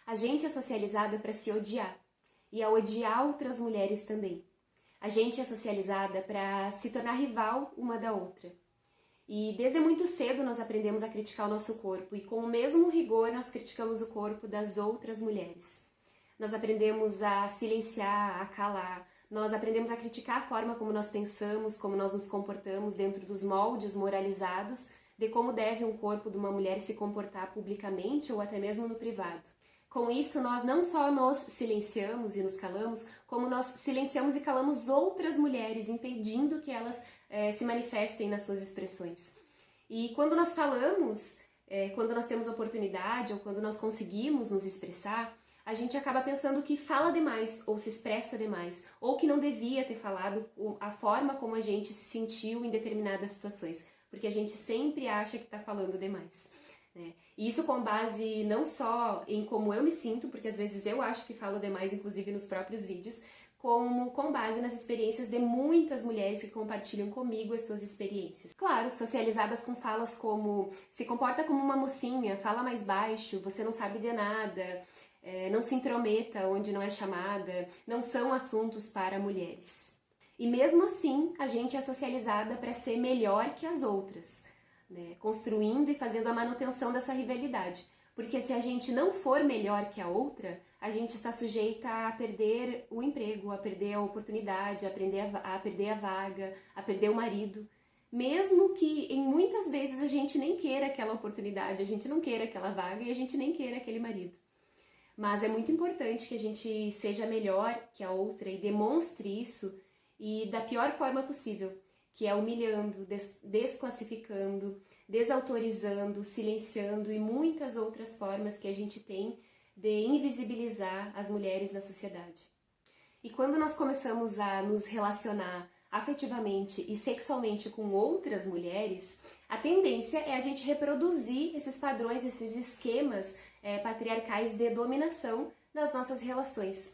A gente é socializada para se odiar e a odiar outras mulheres também. A gente é socializada para se tornar rival uma da outra. E desde muito cedo nós aprendemos a criticar o nosso corpo e com o mesmo rigor nós criticamos o corpo das outras mulheres. Nós aprendemos a silenciar, a calar, nós aprendemos a criticar a forma como nós pensamos, como nós nos comportamos dentro dos moldes moralizados de como deve um corpo de uma mulher se comportar publicamente ou até mesmo no privado. Com isso, nós não só nos silenciamos e nos calamos, como nós silenciamos e calamos outras mulheres, impedindo que elas se manifestem nas suas expressões. E quando nós falamos, quando nós temos oportunidade ou quando nós conseguimos nos expressar, a gente acaba pensando que fala demais ou se expressa demais, ou que não devia ter falado a forma como a gente se sentiu em determinadas situações, porque a gente sempre acha que está falando demais. E isso com base não só em como eu me sinto, porque às vezes eu acho que falo demais, inclusive nos próprios vídeos, como com base nas experiências de muitas mulheres que compartilham comigo as suas experiências. Claro, socializadas com falas como se comporta como uma mocinha, fala mais baixo, você não sabe de nada, não se intrometa onde não é chamada, não são assuntos para mulheres. E mesmo assim, a gente é socializada para ser melhor que as outras, construindo e fazendo a manutenção dessa rivalidade. Porque se a gente não for melhor que a outra, a gente está sujeita a perder o emprego, a perder a oportunidade, a perder a vaga, a perder o marido. Mesmo que em muitas vezes a gente nem queira aquela oportunidade, a gente não queira aquela vaga e a gente nem queira aquele marido. Mas é muito importante que a gente seja melhor que a outra e demonstre isso e da pior forma possível, que é humilhando, desclassificando, desautorizando, silenciando e muitas outras formas que a gente tem de invisibilizar as mulheres na sociedade. E quando nós começamos a nos relacionar afetivamente e sexualmente com outras mulheres, a tendência é a gente reproduzir esses padrões, esses esquemas patriarcais de dominação das nossas relações.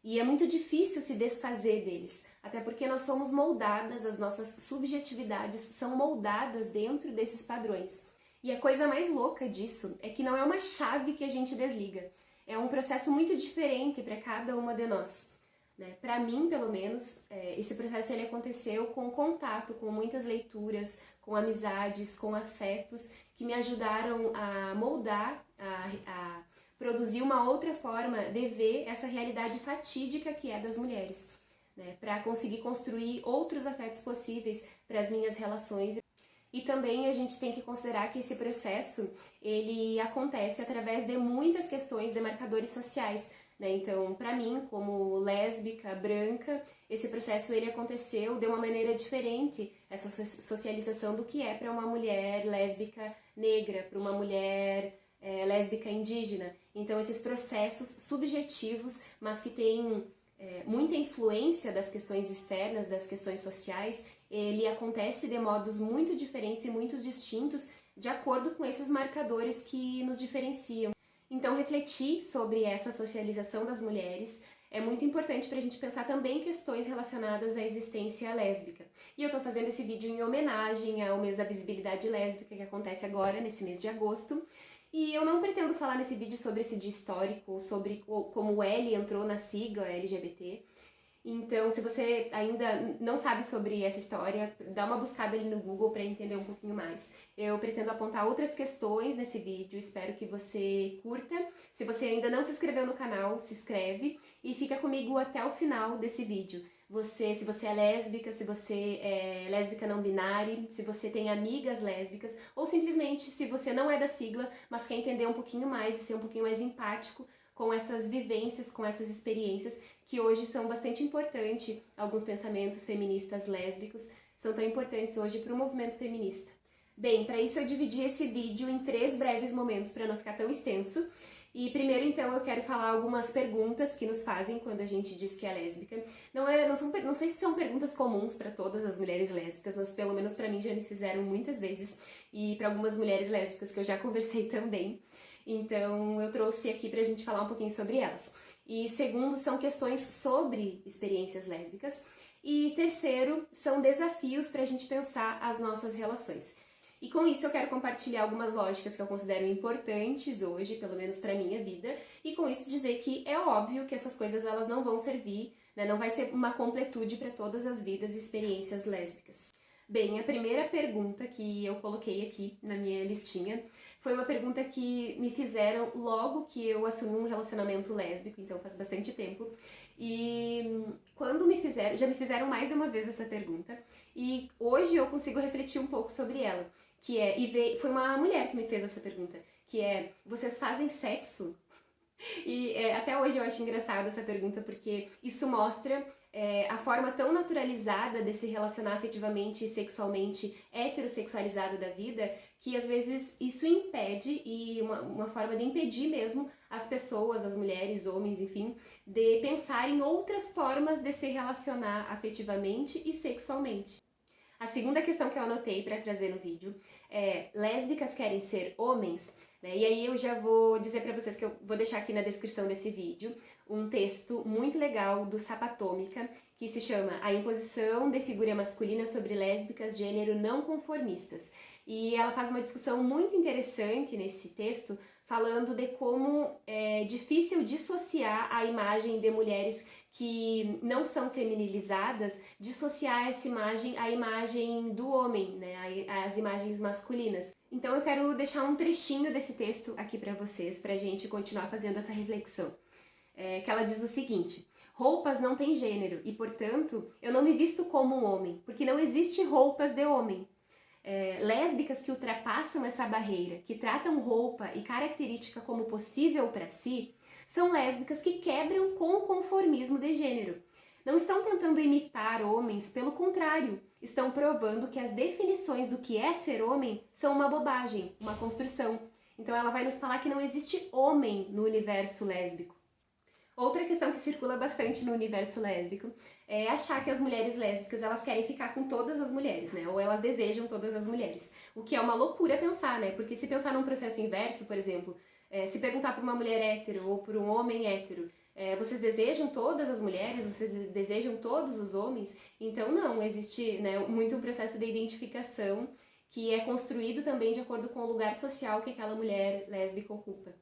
E é muito difícil se desfazer deles, até porque nós somos moldadas, as nossas subjetividades são moldadas dentro desses padrões. E a coisa mais louca disso é que não é uma chave que a gente desliga, é um processo muito diferente para cada uma de nós. Para mim, pelo menos, esse processo ele aconteceu com contato, com muitas leituras, com amizades, com afetos, que me ajudaram a moldar, a produzir uma outra forma de ver essa realidade fatídica que é das mulheres, para conseguir construir outros afetos possíveis para as minhas relações. E também a gente tem que considerar que esse processo ele acontece através de muitas questões de marcadores sociais. Então, para mim, como lésbica, branca, esse processo ele aconteceu de uma maneira diferente, essa socialização do que é para uma mulher lésbica negra, para uma mulher lésbica indígena. Então, esses processos subjetivos, mas que têm muita influência das questões externas, das questões sociais, ele acontece de modos muito diferentes e muito distintos de acordo com esses marcadores que nos diferenciam. Então, refletir sobre essa socialização das mulheres é muito importante para a gente pensar também questões relacionadas à existência lésbica. E eu estou fazendo esse vídeo em homenagem ao mês da visibilidade lésbica, que acontece agora, nesse mês de agosto. E eu não pretendo falar nesse vídeo sobre esse dia histórico, sobre como o L entrou na sigla LGBT. Então, se você ainda não sabe sobre essa história, dá uma buscada ali no Google para entender um pouquinho mais. Eu pretendo apontar outras questões nesse vídeo, espero que você curta. Se você ainda não se inscreveu no canal, se inscreve e fica comigo até o final desse vídeo. Se você é lésbica, se você é lésbica não binária, se você tem amigas lésbicas, ou simplesmente se você não é da sigla, mas quer entender um pouquinho mais e ser um pouquinho mais empático com essas vivências, com essas experiências, que hoje são bastante importantes, alguns pensamentos feministas lésbicos são tão importantes hoje para o movimento feminista. Bem, para isso eu dividi esse vídeo em 3 breves momentos para não ficar tão extenso. E primeiro, então, eu quero falar algumas perguntas que nos fazem quando a gente diz que é lésbica. Não sei se são perguntas comuns para todas as mulheres lésbicas, mas pelo menos para mim já me fizeram muitas vezes, e para algumas mulheres lésbicas que eu já conversei também. Então, eu trouxe aqui pra gente falar um pouquinho sobre elas. E segundo, são questões sobre experiências lésbicas. E terceiro, são desafios pra gente pensar as nossas relações. E com isso eu quero compartilhar algumas lógicas que eu considero importantes hoje, pelo menos para minha vida, e com isso dizer que é óbvio que essas coisas elas não vão servir, né? Não vai ser uma completude para todas as vidas e experiências lésbicas. Bem, a primeira pergunta que eu coloquei aqui na minha listinha foi uma pergunta que me fizeram logo que eu assumi um relacionamento lésbico, então faz bastante tempo. E quando já me fizeram mais de uma vez essa pergunta, e hoje eu consigo refletir um pouco sobre ela, foi uma mulher que me fez essa pergunta, que é: vocês fazem sexo? E até hoje eu acho engraçado essa pergunta, porque isso mostra a forma tão naturalizada de se relacionar afetivamente e sexualmente heterossexualizada da vida, que às vezes isso impede, e uma forma de impedir mesmo as pessoas, as mulheres, homens, enfim, de pensar em outras formas de se relacionar afetivamente e sexualmente. A segunda questão que eu anotei para trazer no vídeo é: lésbicas querem ser homens? Né? E aí eu já vou dizer para vocês que eu vou deixar aqui na descrição desse vídeo um texto muito legal do Sapatômica, que se chama A Imposição de Figura Masculina sobre Lésbicas Gênero Não Conformistas. E ela faz uma discussão muito interessante nesse texto, falando de como é difícil dissociar a imagem de mulheres que não são feminilizadas, dissociar essa imagem à imagem do homem, né, as imagens masculinas. Então eu quero deixar um trechinho desse texto aqui para vocês, pra gente continuar fazendo essa reflexão. Que ela diz o seguinte: roupas não têm gênero e, portanto, eu não me visto como um homem, porque não existe roupas de homem. Lésbicas que ultrapassam essa barreira, que tratam roupa e característica como possível para si, são lésbicas que quebram com o conformismo de gênero. Não estão tentando imitar homens, pelo contrário, estão provando que as definições do que é ser homem são uma bobagem, uma construção. Então ela vai nos falar que não existe homem no universo lésbico. Outra questão que circula bastante no universo lésbico é achar que as mulheres lésbicas elas querem ficar com todas as mulheres, né? Ou elas desejam todas as mulheres. O que é uma loucura pensar, né? Porque se pensar num processo inverso, por exemplo, se perguntar para uma mulher hétero ou para um homem hétero, vocês desejam todas as mulheres? Vocês desejam todos os homens? Então não, existe, né, muito um processo de identificação que é construído também de acordo com o lugar social que aquela mulher lésbica ocupa.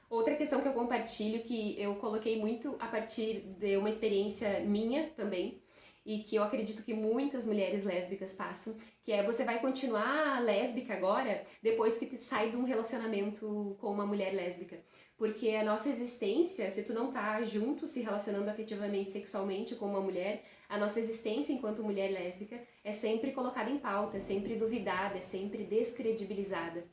Outra questão que eu compartilho, que eu coloquei muito a partir de uma experiência minha também, e que eu acredito que muitas mulheres lésbicas passam, que é: você vai continuar lésbica agora depois que sai de um relacionamento com uma mulher lésbica. Porque a nossa existência, se tu não tá junto, se relacionando afetivamente, sexualmente com uma mulher, a nossa existência enquanto mulher lésbica é sempre colocada em pauta, é sempre duvidada, é sempre descredibilizada.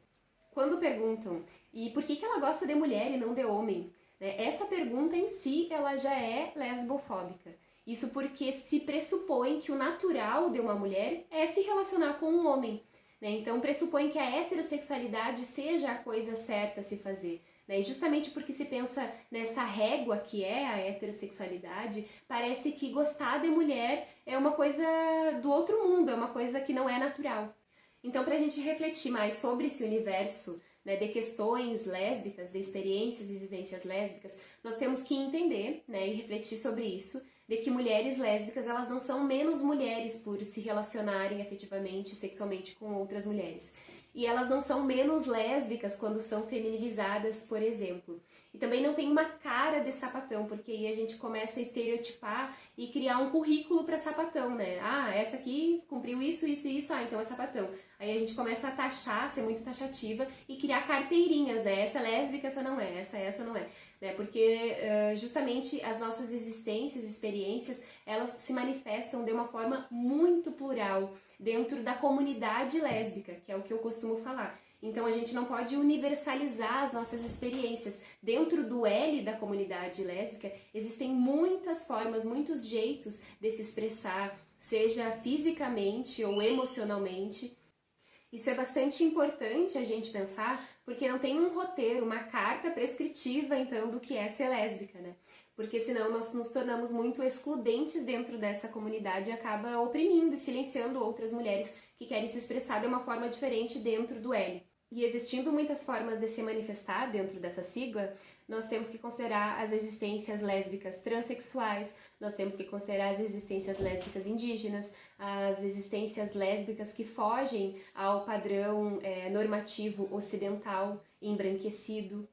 Quando perguntam: e por que ela gosta de mulher e não de homem? Essa pergunta em si, ela já é lesbofóbica. Isso porque se pressupõe que o natural de uma mulher é se relacionar com um homem. Então pressupõe que a heterossexualidade seja a coisa certa a se fazer. E justamente porque se pensa nessa régua que é a heterossexualidade, parece que gostar de mulher é uma coisa do outro mundo, é uma coisa que não é natural. Então, para a gente refletir mais sobre esse universo, né, de questões lésbicas, de experiências e vivências lésbicas, nós temos que entender, né, e refletir sobre isso, de que mulheres lésbicas elas não são menos mulheres por se relacionarem afetivamente, sexualmente com outras mulheres. E elas não são menos lésbicas quando são feminilizadas, por exemplo. E também não tem uma cara de sapatão, porque aí a gente começa a estereotipar e criar um currículo para sapatão, né? Ah, essa aqui cumpriu isso, isso e isso, então é sapatão. Aí a gente começa a taxar, ser muito taxativa e criar carteirinhas, né? Essa é lésbica, essa não é, essa não é. Né? Porque justamente as nossas existências, experiências, elas se manifestam de uma forma muito plural dentro da comunidade lésbica, que é o que eu costumo falar. Então a gente não pode universalizar as nossas experiências. Dentro do L da comunidade lésbica existem muitas formas, muitos jeitos de se expressar, seja fisicamente ou emocionalmente. Isso é bastante importante a gente pensar, porque não tem um roteiro, uma carta prescritiva, então, do que é ser lésbica, né? Porque senão nós nos tornamos muito excludentes dentro dessa comunidade e acaba oprimindo e silenciando outras mulheres que querem se expressar de uma forma diferente dentro do L. E existindo muitas formas de se manifestar dentro dessa sigla, nós temos que considerar as existências lésbicas transexuais, nós temos que considerar as existências lésbicas indígenas, as existências lésbicas que fogem ao padrão normativo ocidental, embranquecido.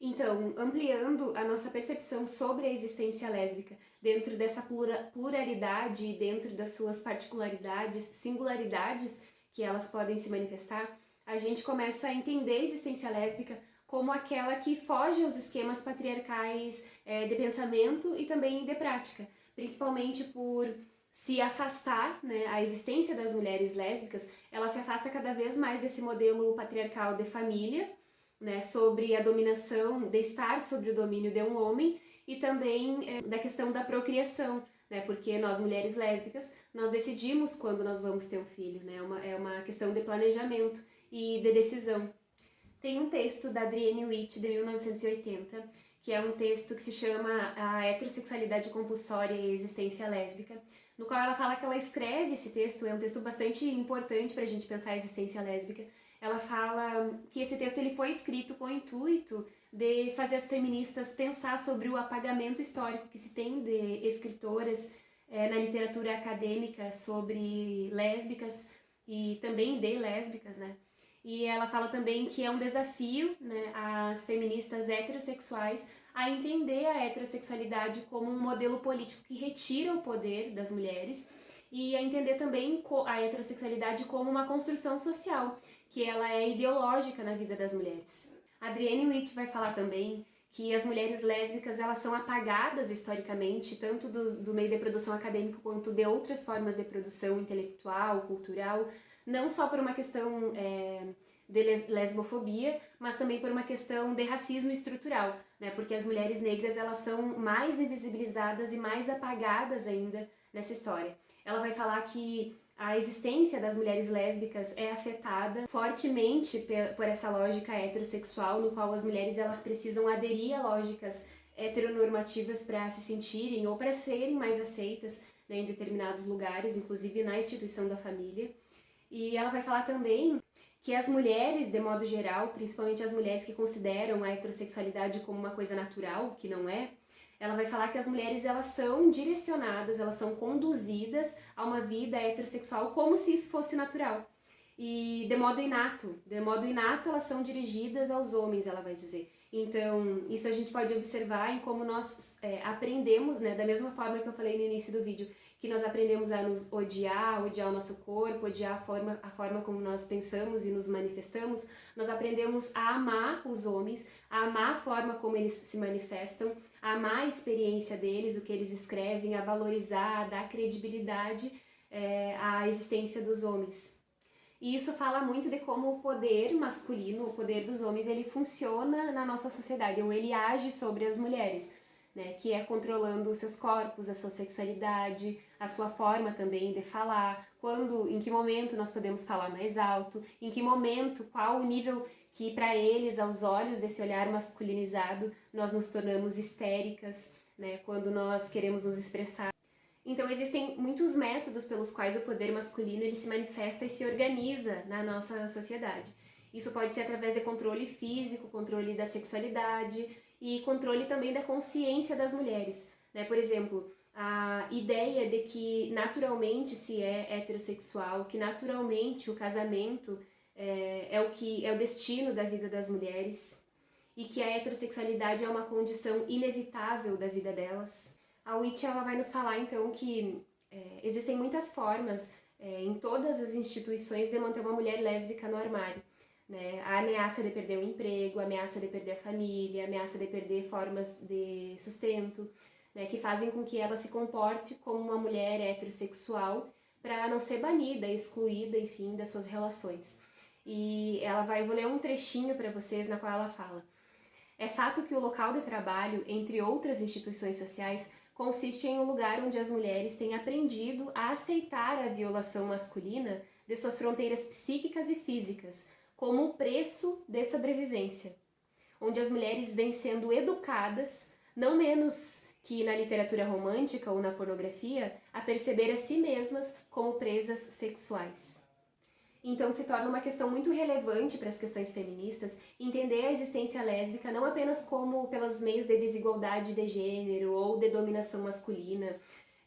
Então, ampliando a nossa percepção sobre a existência lésbica dentro dessa pluralidade, dentro das suas particularidades, singularidades que elas podem se manifestar, a gente começa a entender a existência lésbica como aquela que foge aos esquemas patriarcais de pensamento e também de prática, principalmente por se afastar, né, a existência das mulheres lésbicas, ela se afasta cada vez mais desse modelo patriarcal de família, né, sobre a dominação, de estar sobre o domínio de um homem, e também da questão da procriação, né, porque nós mulheres lésbicas, nós decidimos quando nós vamos ter um filho, né, é uma questão de planejamento e de decisão. Tem um texto da Adrienne Witt, de 1980, que é um texto que se chama A Heterossexualidade Compulsória e a Existência Lésbica, no qual ela fala que ela escreve esse texto, é um texto bastante importante para a gente pensar a existência lésbica. Ela fala que esse texto ele foi escrito com o intuito de fazer as feministas pensar sobre o apagamento histórico que se tem de escritoras na literatura acadêmica sobre lésbicas e também de lésbicas, né? E ela fala também que é um desafio, né, às feministas heterossexuais a entender a heterossexualidade como um modelo político que retira o poder das mulheres e a entender também a heterossexualidade como uma construção social, que ela é ideológica na vida das mulheres. A Adrienne Witt vai falar também que as mulheres lésbicas elas são apagadas historicamente, tanto do meio de produção acadêmico quanto de outras formas de produção intelectual, cultural, não só por uma questão de lesbofobia, mas também por uma questão de racismo estrutural, né? Porque as mulheres negras elas são mais invisibilizadas e mais apagadas ainda nessa história. Ela vai falar que a existência das mulheres lésbicas é afetada fortemente por essa lógica heterossexual, no qual as mulheres elas precisam aderir a lógicas heteronormativas para se sentirem ou para serem mais aceitas, né, em determinados lugares, inclusive na instituição da família. E ela vai falar também que as mulheres, de modo geral, principalmente as mulheres que consideram a heterossexualidade como uma coisa natural, que não é, ela vai falar que as mulheres elas são direcionadas, elas são conduzidas a uma vida heterossexual como se isso fosse natural. E de modo inato elas são dirigidas aos homens, ela vai dizer. Então, isso a gente pode observar em como nós aprendemos, né, da mesma forma que eu falei no início do vídeo, que nós aprendemos a nos odiar o nosso corpo, odiar a forma como nós pensamos e nos manifestamos, nós aprendemos a amar os homens, a amar a forma como eles se manifestam, a amar a experiência deles, o que eles escrevem, a valorizar, a dar credibilidade à existência dos homens. E isso fala muito de como o poder masculino, o poder dos homens, ele funciona na nossa sociedade, ou ele age sobre as mulheres, né, que é controlando os seus corpos, a sua sexualidade, a sua forma também de falar, em que momento nós podemos falar mais alto, em que momento, qual o nível que para eles, aos olhos desse olhar masculinizado, nós nos tornamos histéricas, né, quando nós queremos nos expressar. Então existem muitos métodos pelos quais o poder masculino ele se manifesta e se organiza na nossa sociedade. Isso pode ser através de controle físico, controle da sexualidade e controle também da consciência das mulheres, né? Por exemplo, a ideia de que naturalmente se é heterossexual, que naturalmente o casamento é o destino da vida das mulheres e que a heterossexualidade é uma condição inevitável da vida delas. A Witt ela vai nos falar então que existem muitas formas em todas as instituições de manter uma mulher lésbica no armário. Né? A ameaça de perder o emprego, a ameaça de perder a família, a ameaça de perder formas de sustento, né? Que fazem com que ela se comporte como uma mulher heterossexual para não ser banida, excluída, enfim, das suas relações. E eu vou ler um trechinho para vocês na qual ela fala: é fato que o local de trabalho, entre outras instituições sociais, consiste em um lugar onde as mulheres têm aprendido a aceitar a violação masculina de suas fronteiras psíquicas e físicas, como o preço de sobrevivência, onde as mulheres vêm sendo educadas, não menos que na literatura romântica ou na pornografia, a perceber a si mesmas como presas sexuais. Então se torna uma questão muito relevante para as questões feministas entender a existência lésbica não apenas como pelos meios de desigualdade de gênero ou de dominação masculina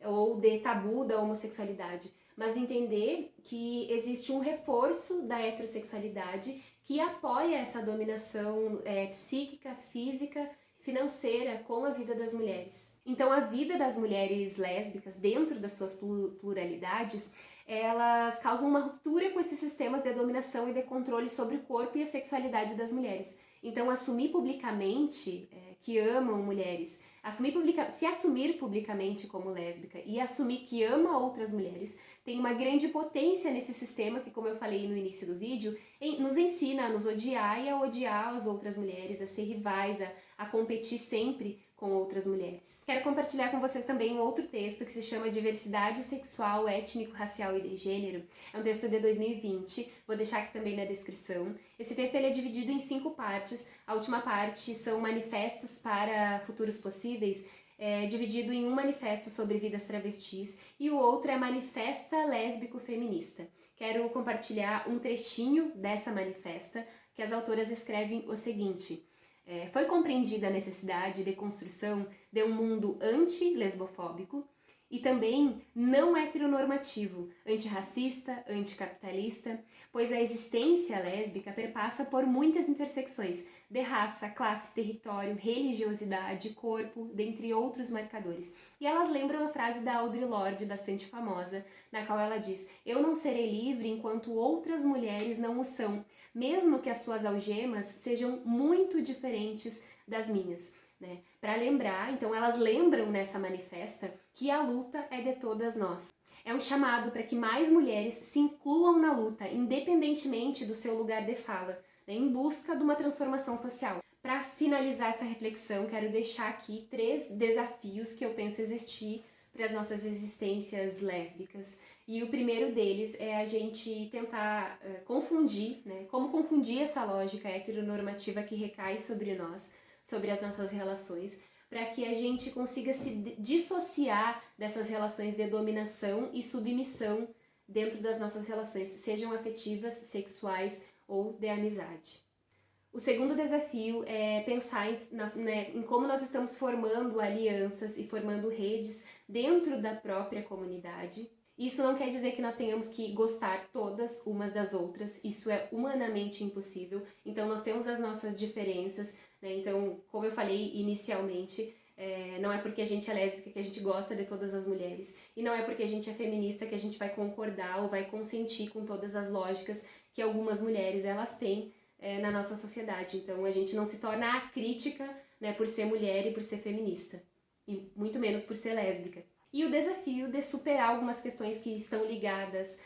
ou de tabu da homossexualidade, mas entender que existe um reforço da heterossexualidade que apoia essa dominação psíquica, física, financeira com a vida das mulheres. Então a vida das mulheres lésbicas, dentro das suas pluralidades, elas causam uma ruptura com esses sistemas de dominação e de controle sobre o corpo e a sexualidade das mulheres. Então assumir publicamente que amam mulheres, se assumir publicamente como lésbica e assumir que ama outras mulheres, tem uma grande potência nesse sistema que, como eu falei no início do vídeo, nos ensina a nos odiar e a odiar as outras mulheres, a ser rivais, a competir sempre com outras mulheres. Quero compartilhar com vocês também um outro texto que se chama Diversidade Sexual, Étnico, Racial e de Gênero. É um texto de 2020, vou deixar aqui também na descrição. Esse texto ele é dividido em 5 partes. A última parte são manifestos para futuros possíveis, dividido em um manifesto sobre vidas travestis e o outro é Manifesta Lésbico Feminista. Quero compartilhar um trechinho dessa manifesta que as autoras escrevem o seguinte: foi compreendida a necessidade de construção de um mundo anti-lesbofóbico e também não heteronormativo, antirracista, anticapitalista, pois a existência lésbica perpassa por muitas intersecções de raça, classe, território, religiosidade, corpo, dentre outros marcadores. E elas lembram a frase da Audre Lorde, bastante famosa, na qual ela diz: "Eu não serei livre enquanto outras mulheres não o são, mesmo que as suas algemas sejam muito diferentes das minhas." Para lembrar, então elas lembram nessa manifesta que a luta é de todas nós. É um chamado para que mais mulheres se incluam na luta, independentemente do seu lugar de fala, em busca de uma transformação social. Para finalizar essa reflexão, quero deixar aqui 3 desafios que eu penso existir para as nossas existências lésbicas. E o primeiro deles é a gente tentar confundir, como confundir essa lógica heteronormativa que recai sobre nós, sobre as nossas relações, para que a gente consiga se dissociar dessas relações de dominação e submissão dentro das nossas relações, sejam afetivas, sexuais ou de amizade. O segundo desafio é pensar em como nós estamos formando alianças e formando redes dentro da própria comunidade. Isso não quer dizer que nós tenhamos que gostar todas umas das outras, isso é humanamente impossível, então nós temos as nossas diferenças, Então, como eu falei inicialmente, não é porque a gente é lésbica que a gente gosta de todas as mulheres, e não é porque a gente é feminista que a gente vai concordar ou vai consentir com todas as lógicas que algumas mulheres elas têm na nossa sociedade. Então a gente não se torna acrítica por ser mulher e por ser feminista, e muito menos por ser lésbica. E o desafio de superar algumas questões que estão ligadas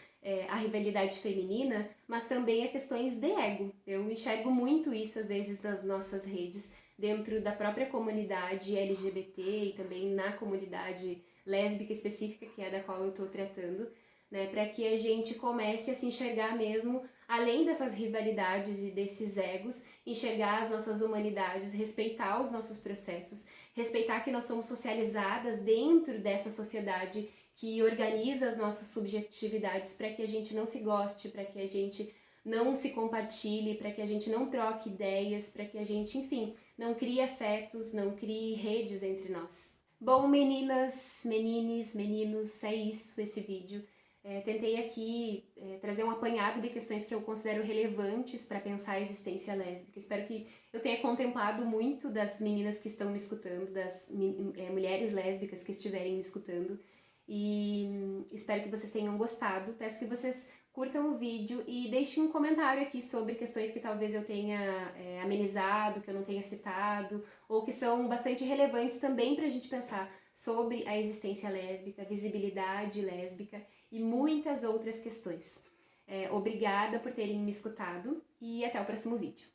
à rivalidade feminina, mas também a questões de ego. Eu enxergo muito isso às vezes nas nossas redes, dentro da própria comunidade LGBT e também na comunidade lésbica específica, que é da qual eu estou tratando, para que a gente comece a se enxergar mesmo, além dessas rivalidades e desses egos, enxergar as nossas humanidades, respeitar os nossos processos, respeitar que nós somos socializadas dentro dessa sociedade que organiza as nossas subjetividades para que a gente não se goste, para que a gente não se compartilhe, para que a gente não troque ideias, para que a gente, enfim, não crie afetos, não crie redes entre nós. Bom, meninas, menines, meninos, é isso esse vídeo. Tentei aqui trazer um apanhado de questões que eu considero relevantes para pensar a existência lésbica. Espero que eu tenha contemplado muito das meninas que estão me escutando, das mulheres lésbicas que estiverem me escutando. E espero que vocês tenham gostado. Peço que vocês curtam o vídeo e deixem um comentário aqui sobre questões que talvez eu tenha amenizado, que eu não tenha citado, ou que são bastante relevantes também para a gente pensar sobre a existência lésbica, visibilidade lésbica e muitas outras questões. Obrigada por terem me escutado e até o próximo vídeo.